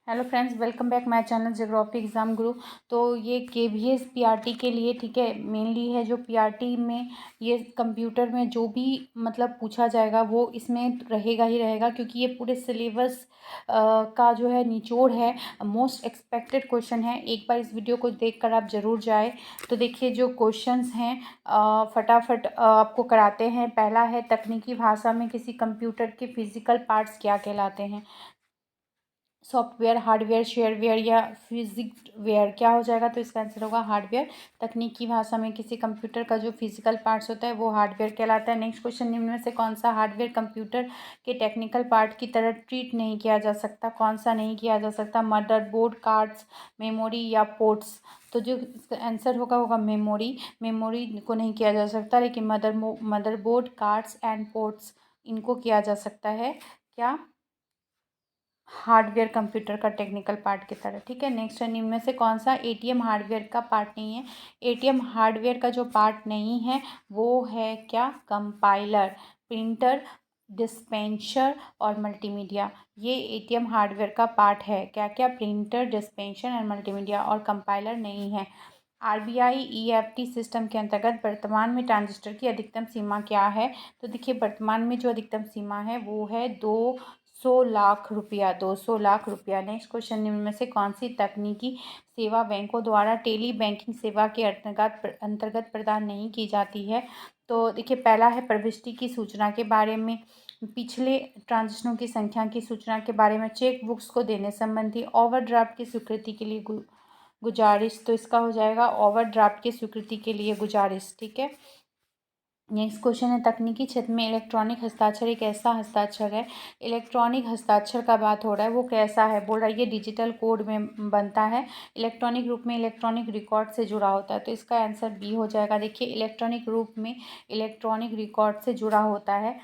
Hello friends, welcome back my channel geography exam गुरु। तो ये KVS PRT के लिए, ठीक है, मेनली है जो पीआरटी में ये कंप्यूटर में जो भी मतलब पूछा जाएगा वो इसमें रहेगा ही रहेगा, क्योंकि ये पूरे सिलेबस का जो है निचोड़ है, मोस्ट एक्सपेक्टेड क्वेश्चन है। एक बार इस वीडियो को देखकर आप ज़रूर जाए। तो देखिए जो क्वेश्चंस हैं फटाफट आपको कराते हैं। पहला है, तकनीकी भाषा में किसी कंप्यूटर के फिजिकल पार्ट्स क्या कहलाते हैं? सॉफ्टवेयर, हार्डवेयर, शेयरवेयर या फिजिकवेयर, क्या हो जाएगा? तो इसका आंसर होगा हार्डवेयर। तकनीकी भाषा में किसी कंप्यूटर का जो फिजिकल पार्ट्स होता है वो हार्डवेयर कहलाता है। नेक्स्ट क्वेश्चन, निम्न में से कौन सा हार्डवेयर कंप्यूटर के टेक्निकल पार्ट की तरह ट्रीट नहीं किया जा सकता? कौन सा नहीं किया जा सकता? मदरबोर्ड, कार्ड्स, मेमोरी या पोर्ट्स? तो जो इसका आंसर होगा मेमोरी। मेमोरी को नहीं किया जा सकता, लेकिन मदरबोर्ड, कार्ड्स एंड पोर्ट्स इनको किया जा सकता है। क्या? हार्डवेयर कंप्यूटर का टेक्निकल पार्ट की तरह, ठीक है। नेक्स्ट है, निम्न में से कौन सा एटीएम हार्डवेयर का पार्ट नहीं है? एटीएम हार्डवेयर का जो पार्ट नहीं है वो है क्या? कंपाइलर, प्रिंटर, डिस्पेंसर और मल्टीमीडिया। ये एटीएम हार्डवेयर का पार्ट है। क्या क्या? प्रिंटर, डिस्पेंसर और मल्टीमीडिया, और कंपाइलर नहीं है। आरबीआई ईएफटी सिस्टम के अंतर्गत वर्तमान में ट्रांजिस्टर की अधिकतम सीमा क्या है? तो देखिए, वर्तमान में जो अधिकतम सीमा है वो है 200 लाख रुपया। 200 लाख रुपया। नेक्स्ट क्वेश्चन, निम्न में से कौन सी तकनीकी सेवा बैंकों द्वारा टेली बैंकिंग सेवा के अंतर्गत प्रदान नहीं की जाती है? तो देखिए, पहला है प्रविष्टि की सूचना के बारे में, पिछले ट्रांजेक्शनों की संख्या की सूचना के बारे में, चेक बुक्स को देने संबंधी, ओवरड्राफ्ट की स्वीकृति के लिए गुजारिश। तो इसका हो जाएगा ओवरड्राफ्ट की स्वीकृति के लिए गुजारिश, ठीक है। नेक्स्ट क्वेश्चन है, तकनीकी क्षेत्र में इलेक्ट्रॉनिक हस्ताक्षर एक ऐसा हस्ताक्षर है, इलेक्ट्रॉनिक हस्ताक्षर का बात हो रहा है, वो कैसा है? बोल रहा है ये डिजिटल कोड में बनता है, इलेक्ट्रॉनिक रूप में इलेक्ट्रॉनिक रिकॉर्ड से जुड़ा होता है। तो इसका आंसर बी हो जाएगा। देखिए, इलेक्ट्रॉनिक रूप में इलेक्ट्रॉनिक रिकॉर्ड से जुड़ा होता है।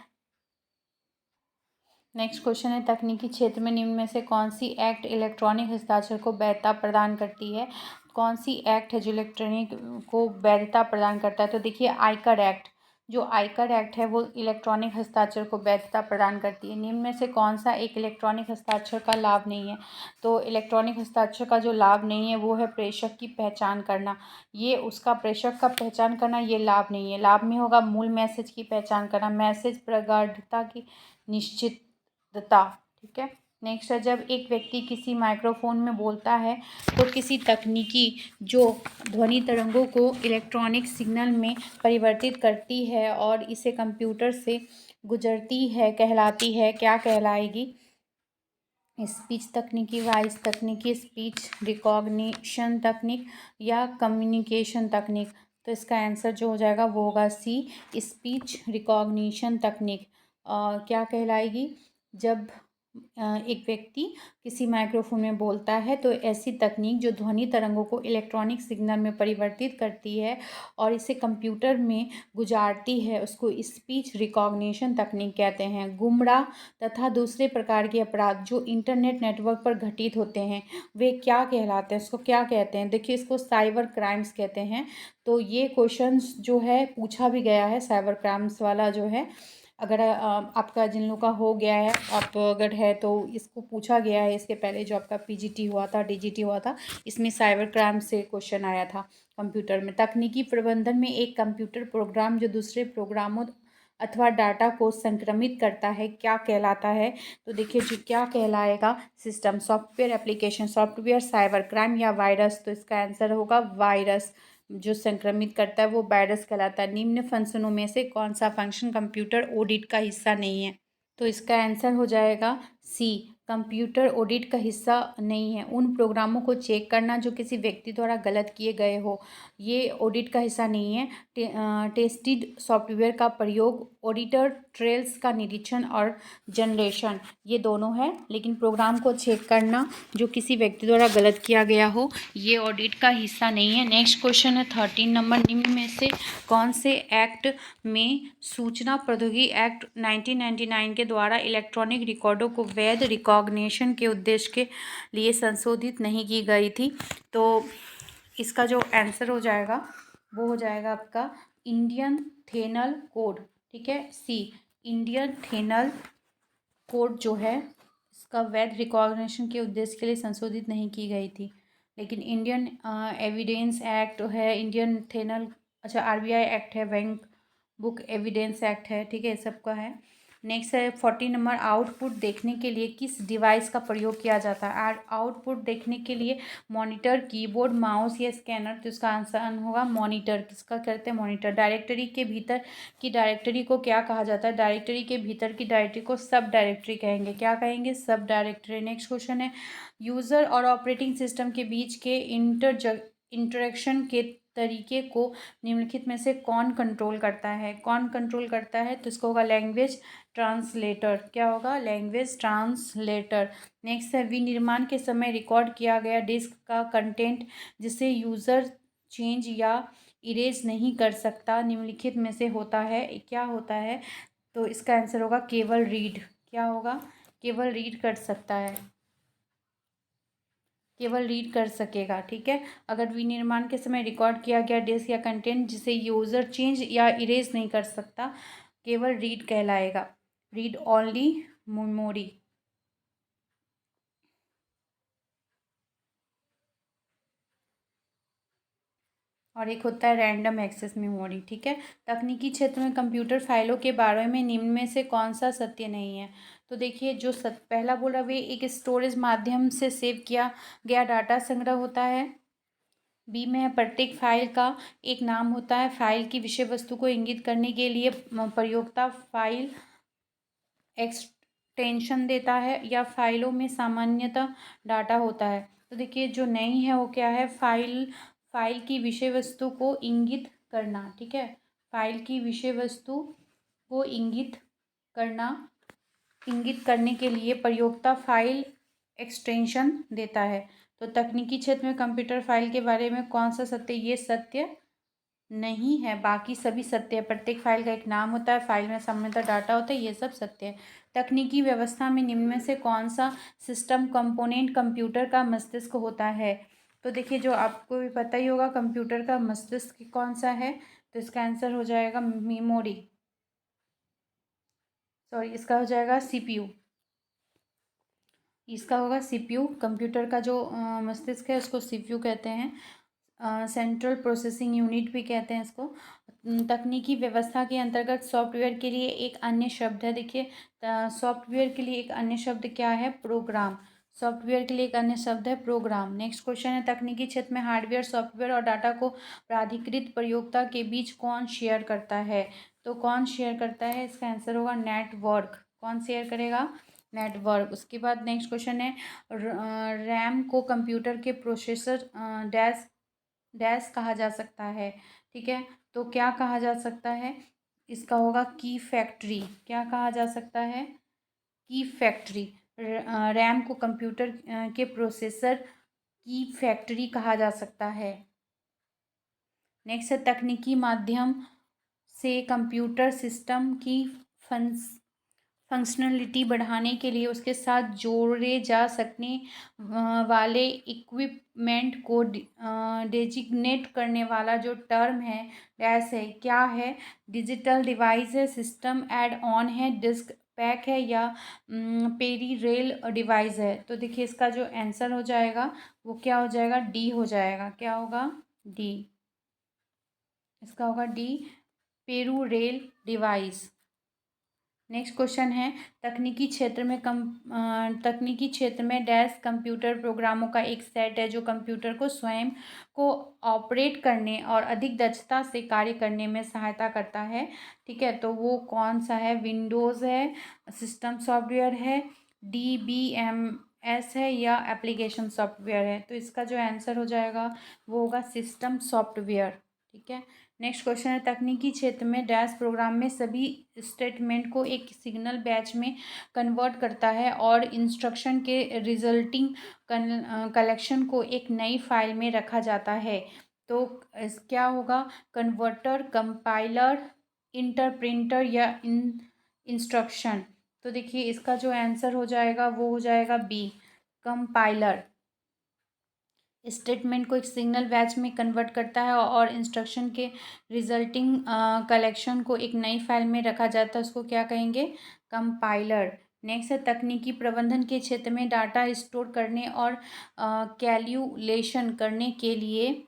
नेक्स्ट क्वेश्चन है, तकनीकी क्षेत्र में निम्न में से कौन सी एक्ट इलेक्ट्रॉनिक हस्ताक्षर को वैधता प्रदान करती है? कौन सी एक्ट है जो इलेक्ट्रॉनिक को वैधता प्रदान करता है? तो देखिए, आयकर एक्ट। जो आयकर एक्ट है वो इलेक्ट्रॉनिक हस्ताक्षर को वैधता प्रदान करती है। निम्न में से कौन सा एक इलेक्ट्रॉनिक हस्ताक्षर का लाभ नहीं है? तो इलेक्ट्रॉनिक हस्ताक्षर का जो लाभ नहीं है वो है प्रेषक की पहचान करना। ये उसका प्रेषक का पहचान करना ये लाभ नहीं है। लाभ में होगा मूल मैसेज की पहचान करना, मैसेज प्रगाढ़ता की निश्चित दता, ठीक है। नेक्स्ट है, जब एक व्यक्ति किसी माइक्रोफोन में बोलता है तो किसी तकनीकी जो ध्वनि तरंगों को इलेक्ट्रॉनिक सिग्नल में परिवर्तित करती है और इसे कंप्यूटर से गुजरती है कहलाती है? क्या कहलाएगी? स्पीच तकनीकी, वॉइस तकनीकी, स्पीच रिकॉग्निशन तकनीक या कम्युनिकेशन तकनीक? तो इसका आंसर जो हो जाएगा वो होगा सी, स्पीच रिकॉग्निशन तकनीक। क्या कहलाएगी? जब एक व्यक्ति किसी माइक्रोफोन में बोलता है तो ऐसी तकनीक जो ध्वनि तरंगों को इलेक्ट्रॉनिक सिग्नल में परिवर्तित करती है और इसे कंप्यूटर में गुजारती है उसको स्पीच रिकॉग्निशन तकनीक कहते हैं। गुमराह तथा दूसरे प्रकार के अपराध जो इंटरनेट नेटवर्क पर घटित होते हैं वे क्या कहलाते हैं? उसको क्या कहते हैं? देखिए, इसको साइबर क्राइम्स कहते हैं। तो ये क्वेश्चंस जो है पूछा भी गया है, साइबर क्राइम्स वाला जो है। अगर आपका जिन लोगों का हो गया है, आप अगर है तो इसको पूछा गया है। इसके पहले जो आपका पीजीटी हुआ था, डीजीटी हुआ था, इसमें साइबर क्राइम से क्वेश्चन आया था कंप्यूटर में। तकनीकी प्रबंधन में एक कंप्यूटर प्रोग्राम जो दूसरे प्रोग्रामों अथवा डाटा को संक्रमित करता है क्या कहलाता है? तो देखिए, जो क्या कहलाएगा? System, software, application, software, cyber crime या वायरस? तो इसका आंसर होगा वायरस। जो संक्रमित करता है वो वायरस कहलाता है। निम्न फंक्शनों में से कौन सा फंक्शन कंप्यूटर ऑडिट का हिस्सा नहीं है? तो इसका आंसर हो जाएगा सी, कंप्यूटर ऑडिट का हिस्सा नहीं है। उन प्रोग्रामों को चेक करना जो किसी व्यक्ति द्वारा गलत किए गए हो, ये ऑडिट का हिस्सा नहीं है। टेस्टेड सॉफ्टवेयर का प्रयोग, ऑडिटर ट्रेल्स का निरीक्षण और जनरेशन, ये दोनों है। लेकिन प्रोग्राम को चेक करना जो किसी व्यक्ति द्वारा गलत किया गया हो, ये ऑडिट का हिस्सा नहीं है। नेक्स्ट क्वेश्चन है 13 नंबर, निम्न में से कौन से एक्ट में सूचना प्रौद्योगिकी एक्ट 1999 के द्वारा इलेक्ट्रॉनिक रिकॉर्डों को वैध रिकॉग्निशन के उद्देश्य के लिए संशोधित नहीं की गई थी? तो इसका जो आंसर हो जाएगा वो हो जाएगा आपका इंडियन थेनल कोड, ठीक है। सी, इंडियन थेनल कोड जो है इसका वैध रिकॉग्निशन के उद्देश्य के लिए संशोधित नहीं की गई थी। लेकिन इंडियन एविडेंस एक्ट है, इंडियन थेनल, अच्छा आरबीआई एक्ट है, बैंक बुक एविडेंस एक्ट है, ठीक है, सबका है। नेक्स्ट है 40 नंबर, आउटपुट देखने के लिए किस डिवाइस का प्रयोग किया जाता है? आउटपुट देखने के लिए मॉनिटर, कीबोर्ड, माउस या स्कैनर। तो इसका आंसर होगा मॉनिटर। किसका करते हैं? मॉनिटर। डायरेक्टरी के भीतर की डायरेक्टरी को क्या कहा जाता है? डायरेक्टरी के भीतर की डायरेक्टरी को सब डायरेक्टरी कहेंगे। क्या कहेंगे? सब डायरेक्टरी। नेक्स्ट क्वेश्चन है यूज़र और ऑपरेटिंग सिस्टम के बीच के इंटरेक्शन के तरीके को निम्नलिखित में से कौन कंट्रोल करता है? कौन कंट्रोल करता है? तो इसको होगा लैंग्वेज ट्रांसलेटर। क्या होगा? Language translator. नेक्स्ट है विनिर्माण के समय रिकॉर्ड किया गया डिस्क का कंटेंट जिसे यूज़र चेंज या इरेज नहीं कर सकता, निम्नलिखित में से होता है, क्या होता है? तो इसका आंसर होगा केवल रीड। क्या होगा? केवल रीड कर सकता है, केवल रीड कर सकेगा, ठीक है। अगर विनिर्माण के समय रिकॉर्ड किया गया डिस्क या कंटेंट जिसे यूज़र चेंज या इरेज नहीं कर सकता, केवल रीड कहलाएगा। Read only memory. और एक होता है रैंडम एक्सेस मेमोरी, ठीक है। तकनीकी क्षेत्र में कंप्यूटर फाइलों के बारे में निम्न में से कौन सा सत्य नहीं है? तो देखिए जो पहला बोल रहा है एक स्टोरेज माध्यम से सेव किया गया डाटा संग्रह होता है। बी में है प्रत्येक फाइल का एक नाम होता है, फाइल की विषय वस्तु को इंगित करने के लिए प्रयोक्ता फाइल एक्सटेंशन देता है, या फाइलों में सामान्यतः डाटा होता है। तो देखिए जो नहीं है वो क्या है? फाइल की विषय वस्तु को इंगित करना, ठीक है। फाइल की विषय वस्तु को करना इंगित करने के लिए प्रयोक्ता फाइल एक्सटेंशन देता है। तो तकनीकी क्षेत्र में कंप्यूटर फाइल के बारे में कौन सा सत्य? ये सत्य नहीं है, बाकी सभी सत्य है। प्रत्येक फाइल का एक नाम होता है, फाइल में सामान्यतः डाटा होता है, ये सब सत्य है। तकनीकी व्यवस्था में निम्न में से कौन सा सिस्टम कंपोनेंट कंप्यूटर का मस्तिष्क होता है? तो देखिए जो आपको भी पता ही होगा कंप्यूटर का मस्तिष्क कौन सा है, तो इसका आंसर हो जाएगा मेमोरी, सॉरी इसका हो जाएगा सीपीयू। इसका होगा सीपीयू। कंप्यूटर का जो मस्तिष्क है उसको सीपीयू कहते हैं, सेंट्रल प्रोसेसिंग यूनिट भी कहते हैं इसको। तकनीकी व्यवस्था के अंतर्गत सॉफ्टवेयर के लिए एक अन्य शब्द है, देखिए सॉफ्टवेयर के लिए एक अन्य शब्द क्या है? प्रोग्राम। सॉफ्टवेयर के लिए एक अन्य शब्द है प्रोग्राम। नेक्स्ट क्वेश्चन है तकनीकी क्षेत्र में हार्डवेयर, सॉफ्टवेयर और डाटा को प्राधिकृत प्रयोक्ता के बीच कौन शेयर करता है? तो कौन शेयर करता है? इसका आंसर होगा नेटवर्क। कौन शेयर करेगा? नेटवर्क। उसके बाद नेक्स्ट क्वेश्चन है रैम को कंप्यूटर के प्रोसेसर डैश डैश कहा जा सकता है, ठीक है। तो क्या कहा जा सकता है? इसका होगा की फैक्ट्री। क्या कहा जा सकता है? की फैक्ट्री। रैम को कंप्यूटर के प्रोसेसर की फैक्ट्री कहा जा सकता है। नेक्स्ट है तकनीकी माध्यम से कंप्यूटर सिस्टम की फंक्शनलिटी बढ़ाने के लिए उसके साथ जोड़े जा सकने वाले इक्विपमेंट को डेजिग्नेट करने वाला जो टर्म है डैश है, क्या है? डिजिटल डिवाइस है, सिस्टम एड ऑन है, डिस्क पैक है, या पेरीरेल डिवाइस है। तो देखिए इसका जो आंसर हो जाएगा वो क्या हो जाएगा? डी हो जाएगा। क्या होगा? डी। इसका होगा डी, पेरूरेल डिवाइस। नेक्स्ट क्वेश्चन है तकनीकी क्षेत्र में डैश कंप्यूटर प्रोग्रामों का एक सेट है जो कंप्यूटर को स्वयं को ऑपरेट करने और अधिक दक्षता से कार्य करने में सहायता करता है, ठीक है। तो वो कौन सा है? विंडोज़ है, सिस्टम सॉफ्टवेयर है, DBMS है, या एप्लीकेशन सॉफ्टवेयर है। तो इसका जो आंसर हो जाएगा वो होगा सिस्टम सॉफ्टवेयर, ठीक है। नेक्स्ट क्वेश्चन है तकनीकी क्षेत्र में डैश प्रोग्राम में सभी स्टेटमेंट को एक सिग्नल बैच में कन्वर्ट करता है और इंस्ट्रक्शन के रिजल्टिंग कलेक्शन को एक नई फाइल में रखा जाता है। तो क्या होगा? कन्वर्टर, कंपाइलर, इंटरप्रिंटर, या इंस्ट्रक्शन। तो देखिए इसका जो आंसर हो जाएगा वो हो जाएगा बी, कंपाइलर। स्टेटमेंट को एक सिग्नल बैच में कन्वर्ट करता है और इंस्ट्रक्शन के रिजल्टिंग कलेक्शन को एक नई फाइल में रखा जाता है, उसको क्या कहेंगे? कंपाइलर। नेक्स्ट है तकनीकी प्रबंधन के क्षेत्र में डाटा स्टोर करने और कैलकुलेशन करने के लिए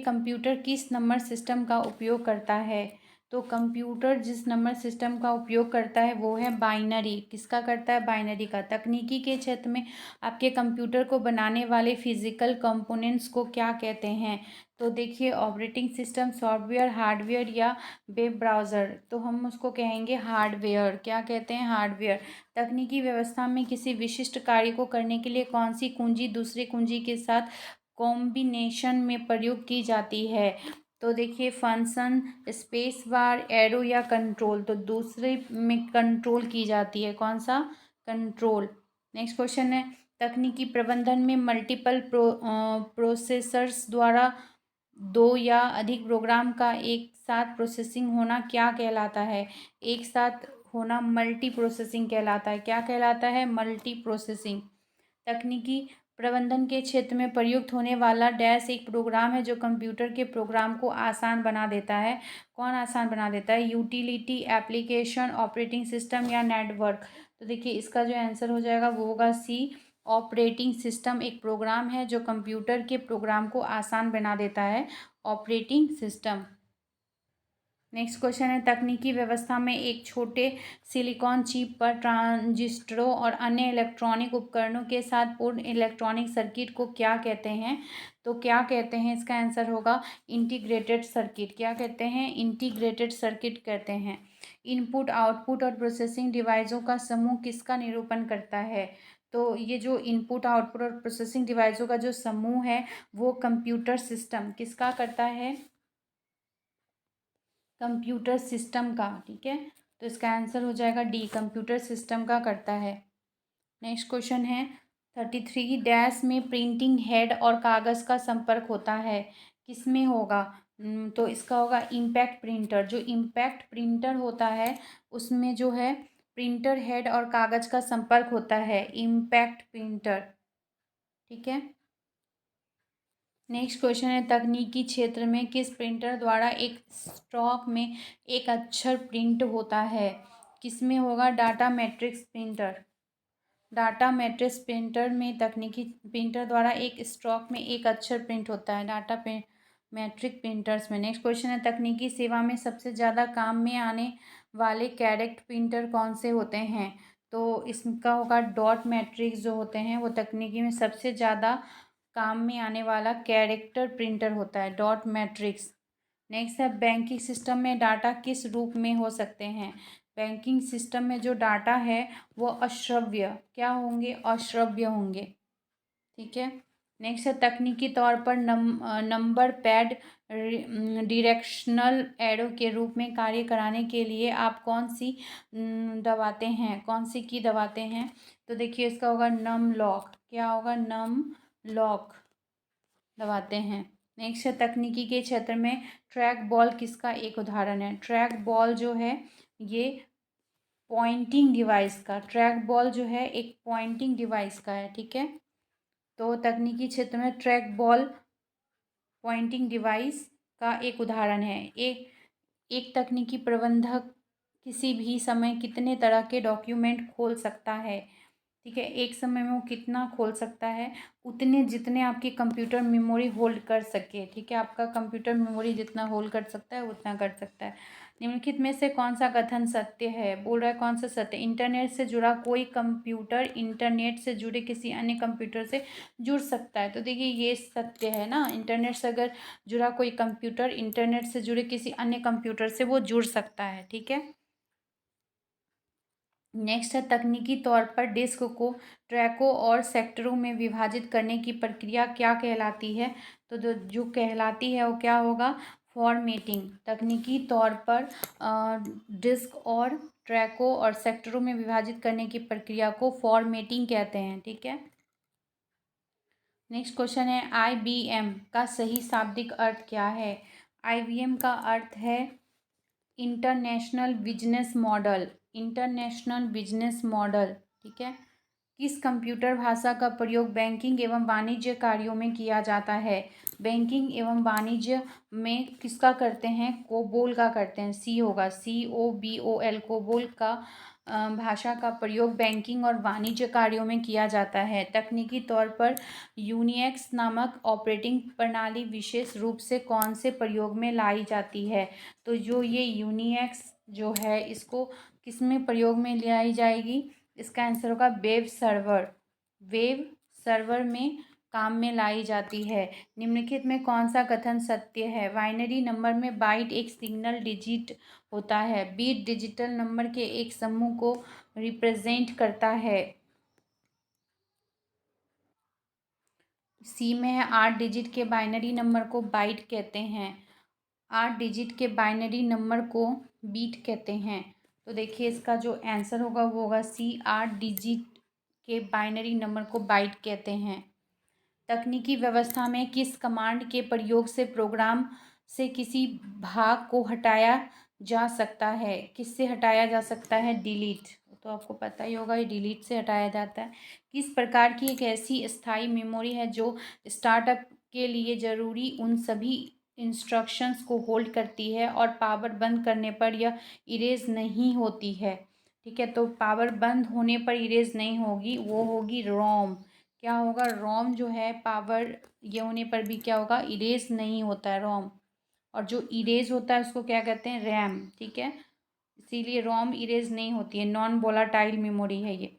कंप्यूटर किस नंबर सिस्टम का उपयोग करता है। तो कंप्यूटर जिस नंबर सिस्टम का उपयोग करता है वो है बाइनरी। किसका करता है? बाइनरी का। तकनीकी के क्षेत्र में आपके कंप्यूटर को बनाने वाले फिजिकल कंपोनेंट्स को क्या कहते हैं। तो देखिए ऑपरेटिंग सिस्टम, सॉफ्टवेयर, हार्डवेयर या वेब ब्राउज़र। तो हम उसको कहेंगे हार्डवेयर। क्या कहते हैं? हार्डवेयर। तकनीकी व्यवस्था में किसी विशिष्ट कार्य को करने के लिए कौन सी कुंजी दूसरे कुंजी के साथ कॉम्बिनेशन में प्रयोग की जाती है। तो देखिए फंक्शन, स्पेस बार, एरो या कंट्रोल। तो दूसरे में कंट्रोल की जाती है। कौन सा? कंट्रोल। नेक्स्ट क्वेश्चन है तकनीकी प्रबंधन में मल्टीपल प्रोसेसर्स द्वारा दो या अधिक प्रोग्राम का एक साथ प्रोसेसिंग होना क्या कहलाता है। एक साथ होना मल्टी प्रोसेसिंग कहलाता है। क्या कहलाता है? Multi processing. तकनीकी प्रबंधन के क्षेत्र में प्रयुक्त होने वाला डैश एक प्रोग्राम है जो कंप्यूटर के प्रोग्राम को आसान बना देता है। कौन आसान बना देता है? यूटिलिटी, एप्लीकेशन, ऑपरेटिंग सिस्टम या नेटवर्क। तो देखिए इसका जो आंसर हो जाएगा वो होगा सी, ऑपरेटिंग सिस्टम। एक प्रोग्राम है जो कंप्यूटर के प्रोग्राम को आसान बना देता है, ऑपरेटिंग सिस्टम। नेक्स्ट क्वेश्चन है तकनीकी व्यवस्था में एक छोटे सिलिकॉन चिप पर ट्रांजिस्टरों और अन्य इलेक्ट्रॉनिक उपकरणों के साथ पूर्ण इलेक्ट्रॉनिक सर्किट को क्या कहते हैं। तो क्या कहते हैं? इसका आंसर होगा इंटीग्रेटेड सर्किट। क्या कहते हैं? इंटीग्रेटेड सर्किट कहते हैं। इनपुट, आउटपुट और प्रोसेसिंग डिवाइसों का समूह किसका निरूपण करता है। तो ये जो इनपुट, आउटपुट और प्रोसेसिंग डिवाइसों का जो समूह है वो कंप्यूटर सिस्टम किसका करता है? कंप्यूटर सिस्टम का। ठीक है, तो इसका आंसर हो जाएगा डी, कंप्यूटर सिस्टम का करता है। नेक्स्ट क्वेश्चन है 33 डैश में प्रिंटिंग हेड और कागज़ का संपर्क होता है, किस में होगा। तो इसका होगा इम्पैक्ट प्रिंटर। जो इम्पैक्ट प्रिंटर होता है उसमें जो है प्रिंटर हेड और कागज़ का संपर्क होता है, इम्पैक्ट प्रिंटर। ठीक है। नेक्स्ट क्वेश्चन है तकनीकी क्षेत्र में किस प्रिंटर द्वारा एक स्ट्रोक में एक अक्षर प्रिंट होता है। किस में होगा? Data matrix printer. Data matrix printer में तकनीकी प्रिंटर द्वारा एक स्ट्रोक में एक अक्षर प्रिंट होता है, डाटा मैट्रिक प्रिंटर्स में। नेक्स्ट क्वेश्चन है तकनीकी सेवा में सबसे ज़्यादा काम में आने वाले कैरेक्ट प्रिंटर कौन से होते हैं। तो इसका होगा डॉट मैट्रिक्स। जो होते हैं वो तकनीकी में सबसे ज़्यादा काम में आने वाला कैरेक्टर प्रिंटर होता है, डॉट मैट्रिक्स। नेक्स्ट है बैंकिंग सिस्टम में डाटा किस रूप में हो सकते हैं। बैंकिंग सिस्टम में जो डाटा है वो अश्रव्य, क्या होंगे? अश्रव्य होंगे। ठीक है। नेक्स्ट है तकनीकी तौर पर नंबर पैड डायरेक्शनल एरो के रूप में कार्य कराने के लिए आप कौन सी दबाते हैं, कौन सी की दबाते हैं। तो देखिए इसका होगा नम लॉक। क्या होगा? नम लॉक दबाते हैं। नेक्स्ट है तकनीकी के क्षेत्र में ट्रैक बॉल किसका एक उदाहरण है। ट्रैक बॉल जो है ये पॉइंटिंग डिवाइस का, ट्रैक बॉल जो है एक पॉइंटिंग डिवाइस का है। ठीक है, तो तकनीकी क्षेत्र में ट्रैक बॉल पॉइंटिंग डिवाइस का एक उदाहरण है। एक तकनीकी प्रबंधक किसी भी समय कितने तरह के डॉक्यूमेंट खोल सकता है। ठीक है, एक समय में वो कितना खोल सकता है? उतने जितने आपकी कंप्यूटर मेमोरी होल्ड कर सके। ठीक है, आपका कंप्यूटर मेमोरी जितना होल्ड कर सकता है उतना कर सकता है। निम्नलिखित में से कौन सा कथन सत्य है। बोल रहा है कौन सा सत्य। इंटरनेट से जुड़ा कोई कंप्यूटर इंटरनेट से जुड़े किसी अन्य कंप्यूटर से जुड़ सकता है। तो देखिए ये सत्य है ना, इंटरनेट से अगर जुड़ा कोई कंप्यूटर इंटरनेट से जुड़े किसी अन्य कंप्यूटर से वो जुड़ सकता है। ठीक है। नेक्स्ट है तकनीकी तौर पर डिस्क को ट्रैकों और सेक्टरों में विभाजित करने की प्रक्रिया क्या कहलाती है। तो जो कहलाती है वो क्या होगा? फॉर्मेटिंग। तकनीकी तौर पर डिस्क और ट्रैकों और सेक्टरों में विभाजित करने की प्रक्रिया को फॉर्मेटिंग कहते हैं। ठीक है। नेक्स्ट क्वेश्चन है IBM का सही शाब्दिक अर्थ क्या है। IBM का अर्थ है international business model. International business model. ठीक है, किस कंप्यूटर भाषा का प्रयोग बैंकिंग एवं वाणिज्य कार्यों में किया जाता है? बैंकिंग एवं वाणिज्य में किसका करते हैं? कोबोल का करते हैं। सी होगा, COBOL, कोबोल का भाषा का प्रयोग बैंकिंग और वाणिज्य कार्यों में किया जाता है। तकनीकी तौर पर यूनिक्स नामक ऑपरेटिंग प्रणाली विशेष रूप से कौन से प्रयोग में लाई जाती है? तो जो ये यूनिक्स जो है इसको किस में प्रयोग में लाई जाएगी? इसका आंसर होगा वेब सर्वर। वेब सर्वर में काम में लाई जाती है। निम्नलिखित में कौन सा कथन सत्य है? बाइनरी नंबर में बाइट एक सिंगल डिजिट होता है। बीट डिजिटल नंबर के एक समूह को रिप्रेजेंट करता है। सी में है 8 डिजिट के बाइनरी नंबर को बाइट कहते हैं। 8 डिजिट के बाइनरी नंबर को बीट कहते हैं। तो देखिए इसका जो आंसर होगा वो होगा सी, 8 डिजिट के बाइनरी नंबर को बाइट कहते हैं। तकनीकी व्यवस्था में किस कमांड के प्रयोग से प्रोग्राम से किसी भाग को हटाया जा सकता है? किससे हटाया जा सकता है? डिलीट। तो आपको पता ही होगा ये डिलीट से हटाया जाता है। किस प्रकार की एक ऐसी स्थायी मेमोरी है जो स्टार्टअप के लिए ज़रूरी उन सभी इंस्ट्रक्शंस को होल्ड करती है और पावर बंद करने पर यह इरेज नहीं होती है? ठीक है, तो पावर बंद होने पर इरेज नहीं होगी, वो होगी रोम। क्या होगा? रोम जो है पावर ये होने पर भी क्या होगा? इरेज नहीं होता है रोम। और जो इरेज होता है उसको क्या कहते हैं? रैम। ठीक है, इसीलिए रोम इरेज नहीं होती है, नॉन वोलाटाइल मेमोरी है ये।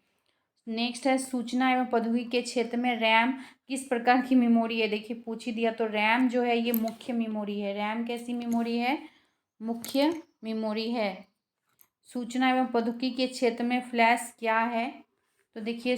नेक्स्ट है सूचना एवं प्रौद्योगिकी के क्षेत्र में रैम किस प्रकार की मेमोरी है? देखिए पूछ ही दिया, तो रैम जो है ये मुख्य मेमोरी है। रैम कैसी मेमोरी है? मुख्य मेमोरी है। सूचना एवं प्रौद्योगिकी के क्षेत्र में फ्लैश क्या है? तो देखिए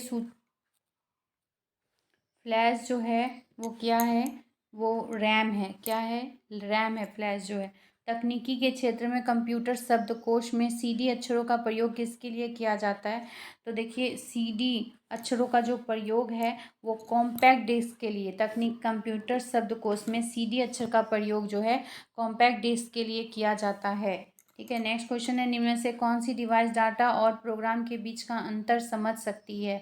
फ्लैश जो है वो क्या है? वो रैम है। क्या है? रैम है फ्लैश जो है। तकनीकी के क्षेत्र में कंप्यूटर शब्दकोश में CD अक्षरों का प्रयोग किसके लिए किया जाता है? तो देखिए CD अक्षरों का जो प्रयोग है वो कॉम्पैक्ट डिस्क के लिए, तकनीक कंप्यूटर शब्दकोश में CD अक्षर का प्रयोग जो है कॉम्पैक्ट डिस्क के लिए किया जाता है। ठीक है, नेक्स्ट क्वेश्चन है निम्न में से कौन सी डिवाइस डाटा और प्रोग्राम के बीच का अंतर समझ सकती है?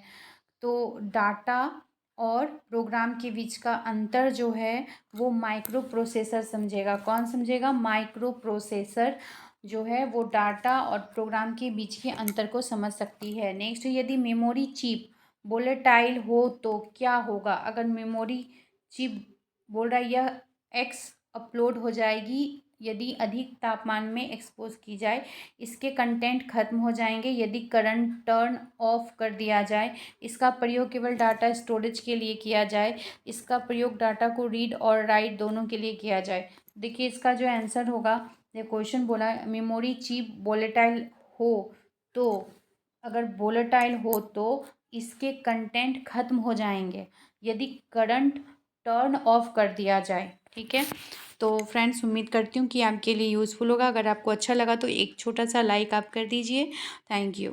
तो डाटा और प्रोग्राम के बीच का अंतर जो है वो माइक्रो प्रोसेसर समझेगा। कौन समझेगा? माइक्रो प्रोसेसर जो है वो डाटा और प्रोग्राम के बीच के अंतर को समझ सकती है। नेक्स्ट, यदि मेमोरी चिप वोलेटाइल हो तो क्या होगा? अगर मेमोरी चिप बोल रहा है यह एक्स अपलोड हो जाएगी यदि अधिक तापमान में एक्सपोज की जाए, इसके कंटेंट खत्म हो जाएंगे यदि करंट टर्न ऑफ कर दिया जाए, इसका प्रयोग केवल डाटा स्टोरेज के लिए किया जाए, इसका प्रयोग डाटा को रीड और राइट दोनों के लिए किया जाए। देखिए इसका जो आंसर होगा, ये क्वेश्चन बोला मेमोरी चिप वोलेटाइल हो तो, अगर वोलेटाइल हो तो इसके कंटेंट खत्म हो जाएंगे यदि करंट टर्न ऑफ कर दिया जाए। ठीक है, तो फ्रेंड्स उम्मीद करती हूँ कि आपके लिए यूज़फुल होगा। अगर आपको अच्छा लगा तो एक छोटा सा लाइक आप कर दीजिए। Thank you.